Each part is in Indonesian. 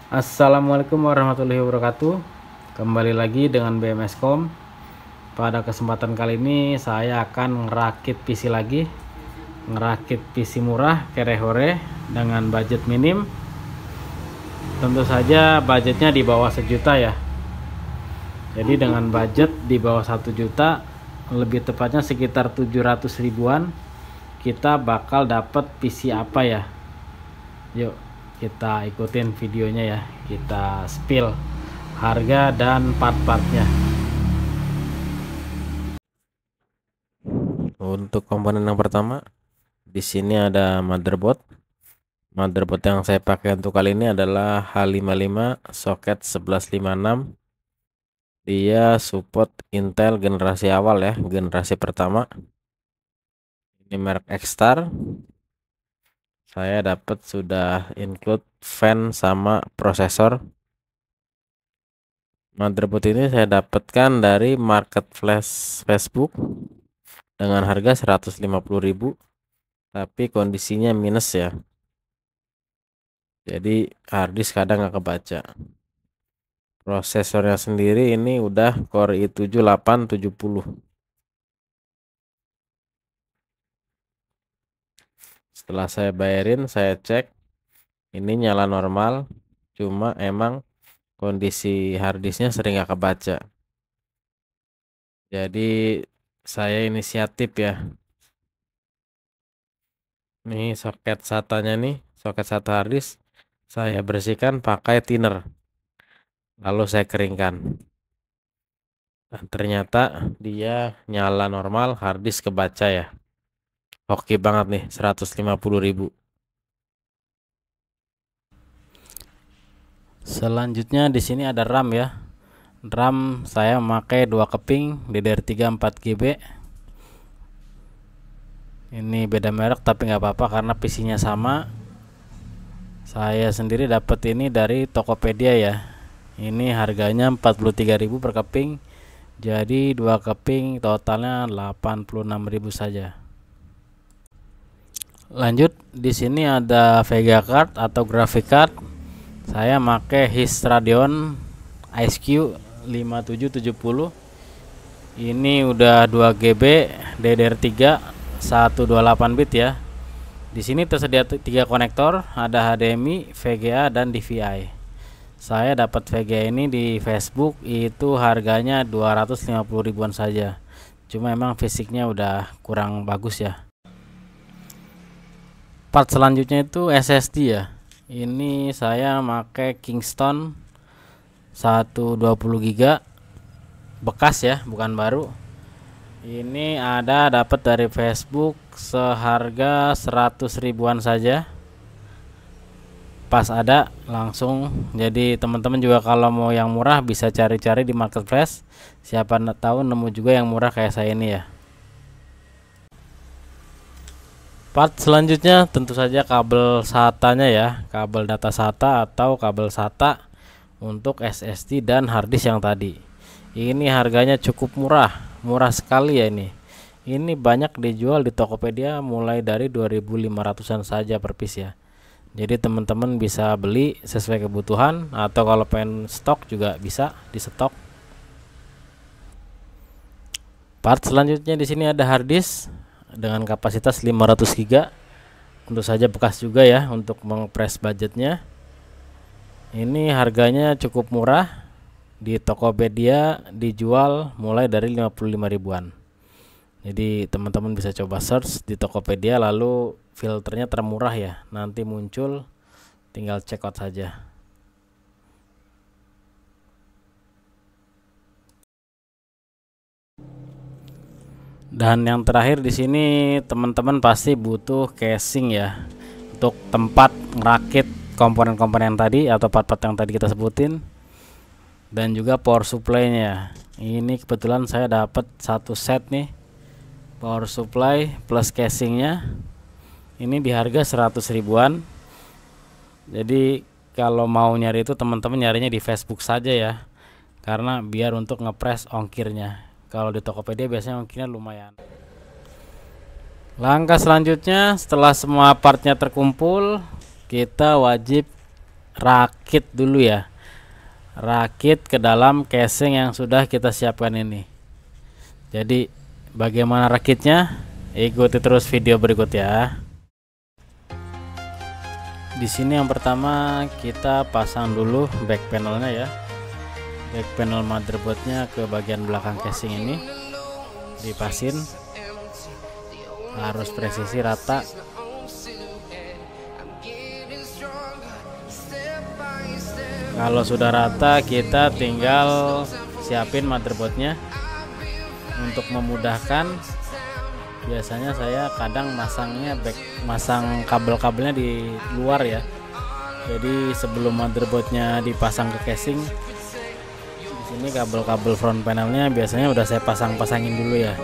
Assalamualaikum warahmatullahi wabarakatuh. Kembali lagi dengan BMScom. Pada kesempatan kali ini saya akan ngerakit PC lagi. Ngerakit PC murah kere-hore dengan budget minim. Tentu saja budgetnya di bawah 1 juta ya. Jadi dengan budget di bawah 1 juta, lebih tepatnya sekitar 700 ribuan, kita bakal dapat PC apa ya? Yuk kita ikutin videonya ya, kita spill harga dan part-partnya. Untuk komponen yang pertama, di sini ada motherboard. Motherboard yang saya pakai untuk kali ini adalah H55 soket 1156. Dia support Intel generasi awal ya, generasi pertama. Ini merek X-Star. Saya dapat sudah include fan sama prosesor. Motherboard ini saya dapatkan dari marketplace Facebook dengan harga 150.000, tapi kondisinya minus ya. Jadi harddisk kadang nggak kebaca. Prosesornya sendiri ini udah Core i7 870. Setelah saya bayarin, saya cek, ini nyala normal, cuma emang kondisi harddisknya sering nggak kebaca. Jadi saya inisiatif ya. Nih soket SATA-nya nih, soket SATA harddisk saya bersihkan pakai thinner. Lalu saya keringkan. Dan ternyata dia nyala normal, harddisk kebaca ya. Oke banget nih, 150.000. Selanjutnya di sini ada RAM ya. RAM saya memakai 2 keping DDR3 4GB. Ini beda merek tapi nggak apa-apa karena PC-nya sama. Saya sendiri dapat ini dari Tokopedia ya. Ini harganya 43.000 per keping. Jadi 2 keping totalnya 86.000 saja. Lanjut, di sini ada Vega card atau graphic card. Saya pakai HIS Radeon iSQ 5770. Ini udah 2GB DDR3 128 bit ya. Di sini tersedia 3 konektor, ada HDMI, VGA dan DVI. Saya dapat VGA ini di Facebook, itu harganya 250 ribuan saja. Cuma emang fisiknya udah kurang bagus ya. Part selanjutnya itu SSD ya. Ini saya pakai Kingston 120 GB bekas ya, bukan baru. Ini ada dapat dari Facebook seharga 100 ribuan saja. Pas ada langsung. Jadi teman-teman juga kalau mau yang murah bisa cari-cari di marketplace. Siapa tahu nemu juga yang murah kayak saya ini ya. Part selanjutnya tentu saja kabel SATA-nya ya, kabel data SATA atau kabel SATA untuk SSD dan harddisk yang tadi. Ini harganya cukup murah sekali ya ini. Ini banyak dijual di Tokopedia mulai dari 2.500-an saja per piece ya. Jadi teman-teman bisa beli sesuai kebutuhan atau kalau pengen stok juga bisa di stok. Part selanjutnya di sini ada harddisk dengan kapasitas 500 GB. Tentu saja bekas juga ya untuk mengepres budgetnya. Ini harganya cukup murah. Di Tokopedia dijual mulai dari 55 ribuan. Jadi teman-teman bisa coba search di Tokopedia, lalu filternya termurah ya, nanti muncul, tinggal check out saja. Dan yang terakhir di sini teman-teman pasti butuh casing ya, untuk tempat ngerakit komponen-komponen tadi atau part-part yang tadi kita sebutin. Dan juga power supply-nya. Ini kebetulan saya dapat satu set nih, power supply plus casingnya. Ini di harga 100 ribuan. Jadi kalau mau nyari itu teman-teman nyarinya di Facebook saja ya, karena biar untuk ngepres ongkirnya. Kalau di Tokopedia biasanya ongkirnya lumayan. Langkah selanjutnya setelah semua partnya terkumpul, kita wajib rakit dulu ya, rakit ke dalam casing yang sudah kita siapkan ini. Jadi bagaimana rakitnya, ikuti terus video berikut ya. Di sini yang pertama kita pasang dulu back panelnya ya, back panel motherboardnya ke bagian belakang casing ini dipasin, harus presisi rata. Kalau sudah rata kita tinggal siapin motherboardnya. Untuk memudahkan, biasanya saya kadang masang kabel-kabelnya di luar ya. Jadi sebelum motherboardnya dipasang ke casing, di sini kabel-kabel front panelnya biasanya udah saya pasangin dulu ya,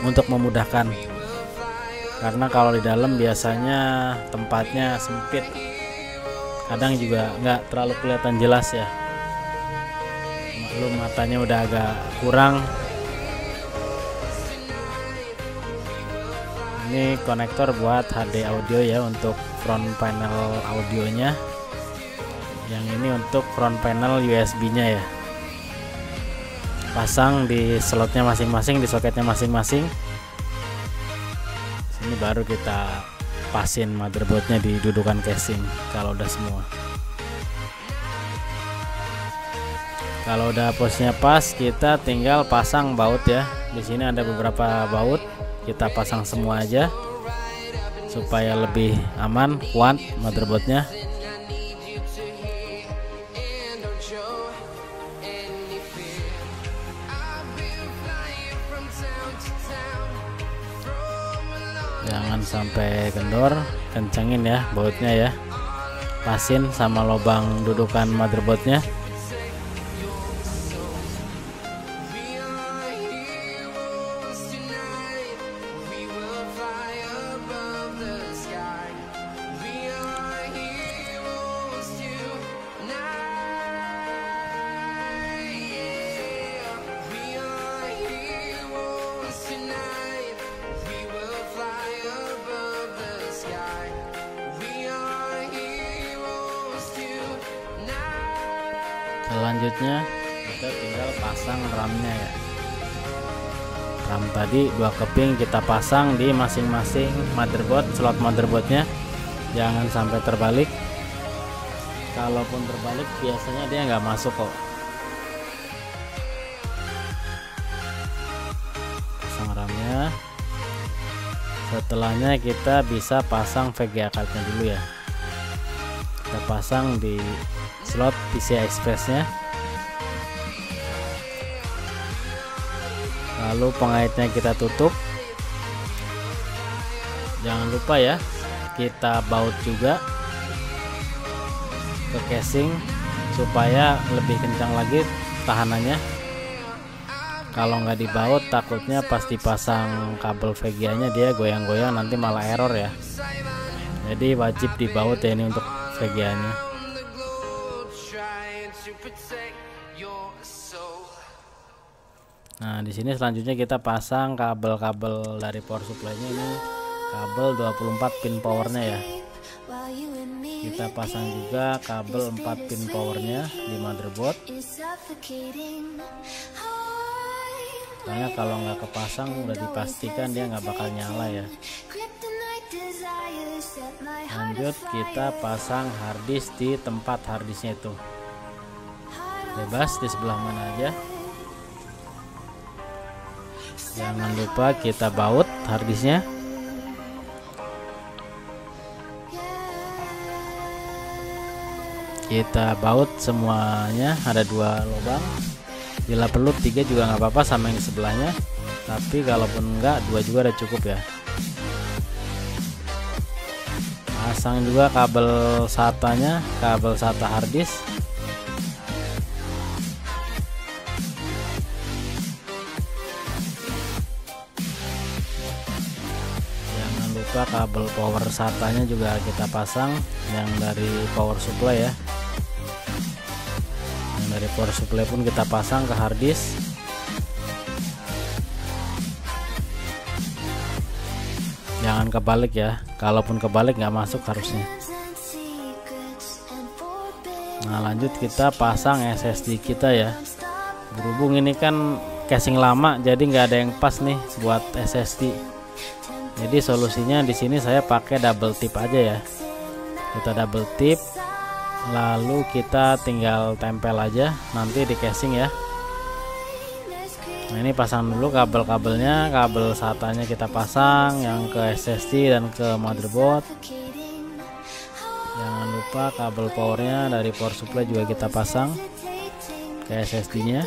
untuk memudahkan. Karena kalau di dalam biasanya tempatnya sempit, kadang juga nggak terlalu kelihatan jelas ya, belum matanya udah agak kurang. Ini konektor buat HD audio ya, untuk front panel audionya. Yang ini untuk front panel USB nya ya, pasang di slotnya masing-masing, di soketnya masing-masing. Sini baru kita pasin motherboardnya di dudukan casing. Kalau udah semua, kalau udah posnya pas, kita tinggal pasang baut ya. Di sini ada beberapa baut, kita pasang semua aja supaya lebih aman, kuat motherboardnya. Jangan sampai kendor, kencengin ya bautnya ya, pasin sama lubang dudukan motherboardnya. Selanjutnya kita tinggal pasang RAM-nya ya. RAM tadi 2 keping kita pasang di masing-masing motherboard, slot motherboardnya. Jangan sampai terbalik. Kalaupun terbalik biasanya dia nggak masuk kok. Pasang RAM-nya. Setelahnya kita bisa pasang VGA card-nya dulu ya. Kita pasang di slot PCI Express nya, lalu pengaitnya kita tutup. Jangan lupa ya, kita baut juga ke casing supaya lebih kencang lagi tahanannya. Kalau nggak dibaut, takutnya pas dipasang kabel VGA nya dia goyang-goyang, nanti malah error ya. Jadi wajib dibaut ya ini untuk VGA nya. Nah, di sini selanjutnya kita pasang kabel-kabel dari power supply-nya. Ini kabel 24 pin powernya ya. Kita pasang juga kabel 4 pin powernya di motherboard. Karena kalau nggak kepasang udah dipastikan dia nggak bakal nyala ya. Lanjut kita pasang harddisk di tempat harddisknya itu. Bebas di sebelah mana aja. Jangan lupa kita baut harddisknya. Kita baut semuanya, ada 2 lubang. Bila perlu 3 juga nggak apa-apa sama yang di sebelahnya. Tapi kalaupun enggak, 2 juga udah cukup ya. Pasang juga kabel SATA-nya, kabel SATA harddisk. Jangan lupa kabel power SATA-nya juga kita pasang, yang dari power supply ya. Yang dari power supply pun kita pasang ke harddisk. Jangan kebalik ya, kalaupun kebalik nggak masuk harusnya. Nah, lanjut kita pasang SSD kita ya. Berhubung ini kan casing lama, jadi nggak ada yang pas nih buat SSD. Jadi solusinya di sini saya pakai double tip aja ya. Kita double tip, lalu kita tinggal tempel aja nanti di casing ya. Nah, ini pasang dulu kabel-kabelnya, kabel SATA-nya kita pasang yang ke SSD dan ke motherboard. Jangan lupa kabel powernya dari power supply juga kita pasang ke SSD-nya.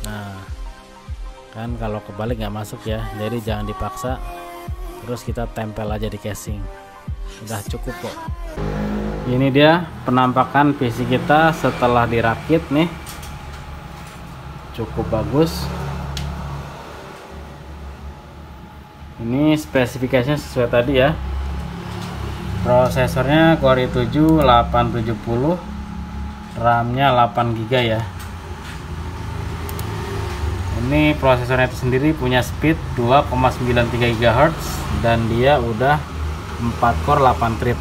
Nah, kan kalau kebalik nggak masuk ya, jadi jangan dipaksa. Terus kita tempel aja di casing. Udah cukup kok. Ini dia penampakan PC kita setelah dirakit nih. Cukup bagus. Ini spesifikasinya sesuai tadi ya. Prosesornya Core i7 870, RAM-nya 8 GB ya. Ini prosesornya itu sendiri punya speed 2,93 GHz dan dia udah 4 core 8 thread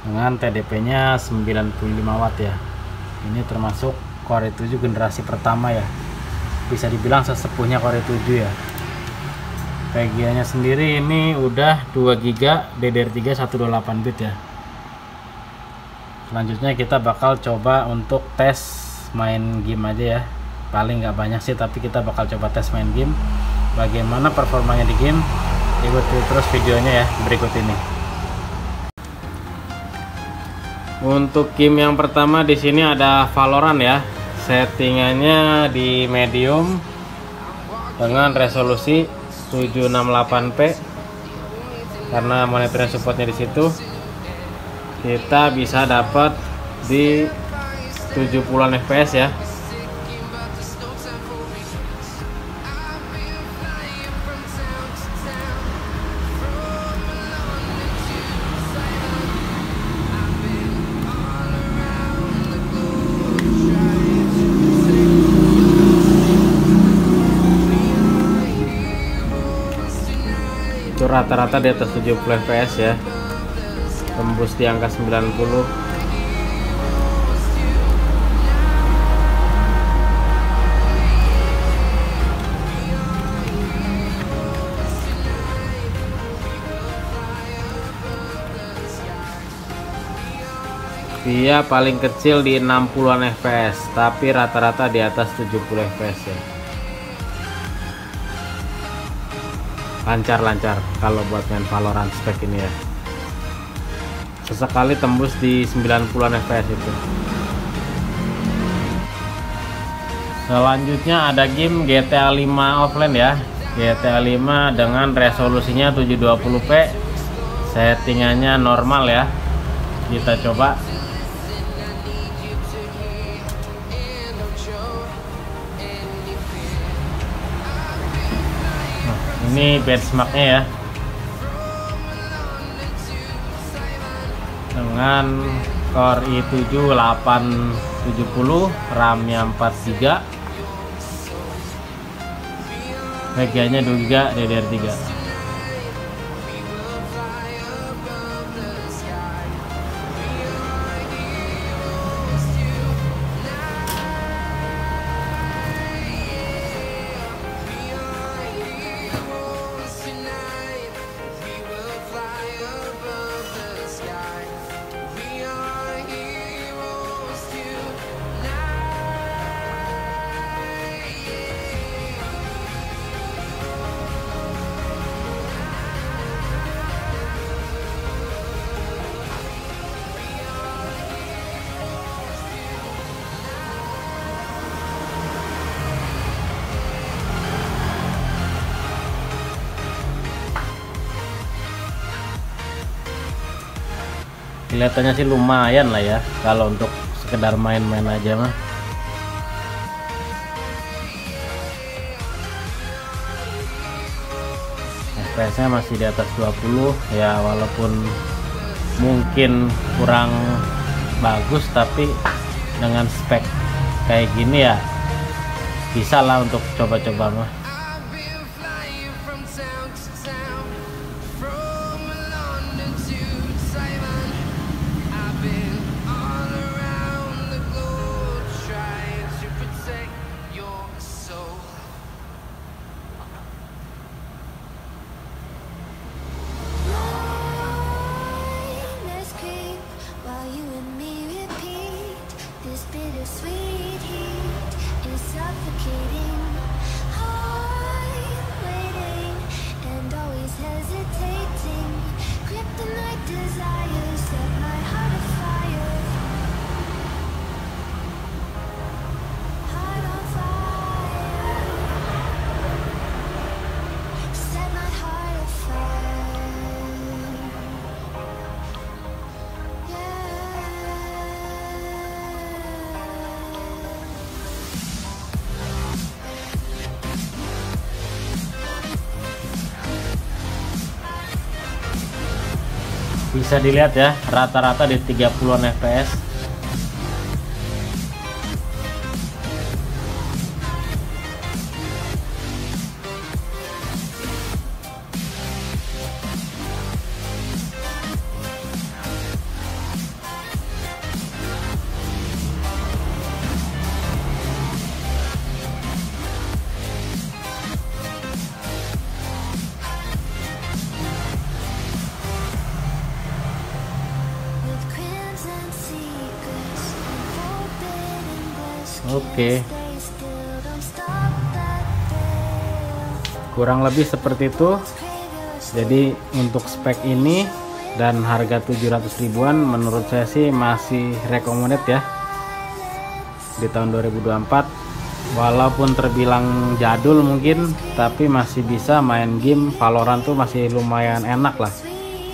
dengan TDP-nya 95 watt ya. Ini termasuk Core i7 generasi pertama ya. Bisa dibilang sesepuhnya Core i7 ya. VGA-nya sendiri ini udah 2 GB DDR3 128 bit ya. Selanjutnya kita bakal coba untuk tes main game aja ya. Paling nggak banyak sih, tapi kita bakal coba tes main game. Bagaimana performanya di game? Ikuti terus videonya ya berikut ini. Untuk game yang pertama di sini ada Valorant ya. Settingannya di medium dengan resolusi 768p. Karena monitornya supportnya di situ, kita bisa dapat di 70-an fps ya. Itu rata-rata di atas 70 fps ya, tembus di angka 90. Dia paling kecil di 60-an fps, tapi rata-rata di atas 70 fps ya. Lancar-lancar kalau buat main Valorant spek ini ya. Sesekali tembus di 90-an fps itu. Selanjutnya ada game GTA 5 offline ya. GTA 5 dengan resolusinya 720p. Settingannya normal ya. Kita coba. Ini benchmarknya ya, dengan Core i7 870, RAM-nya 4 GB, VGA-nya 2 GB DDR3. Kelihatannya sih lumayan lah ya kalau untuk sekedar main-main aja mah. FPS-nya masih di atas 20 ya, walaupun mungkin kurang bagus, tapi dengan spek kayak gini ya bisa lah untuk coba-coba mah. sweet heat is suffocating. I'm waiting and always hesitating. Kryptonite desires set my heart afire. Heart on fire. Set my heart afire. Bisa dilihat ya, rata-rata di 30-an fps. Oke, kurang lebih seperti itu. Jadi untuk spek ini dan harga 700 ribuan menurut saya sih masih recommended ya di tahun 2024. Walaupun terbilang jadul mungkin, tapi masih bisa main game Valorant tuh masih lumayan enak lah.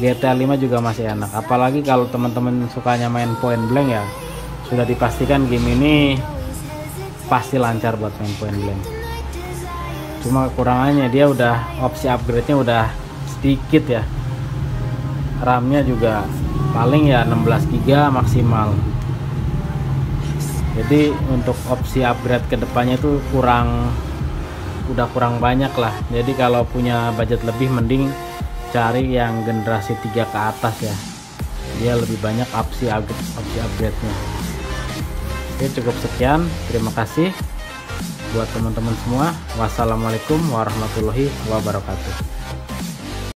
GTA 5 juga masih enak, apalagi kalau teman-teman sukanya main point blank ya, sudah dipastikan game ini pasti lancar buat main point blank. Cuma kekurangannya dia udah opsi upgrade-nya udah sedikit ya. RAM-nya juga paling ya 16 GB maksimal. Jadi untuk opsi upgrade kedepannya itu udah kurang banyak lah. Jadi kalau punya budget lebih mending cari yang generasi 3 ke atas ya. Dia lebih banyak opsi upgrade-nya. Oke, cukup sekian. Terima kasih buat teman-teman semua. Wassalamualaikum warahmatullahi wabarakatuh.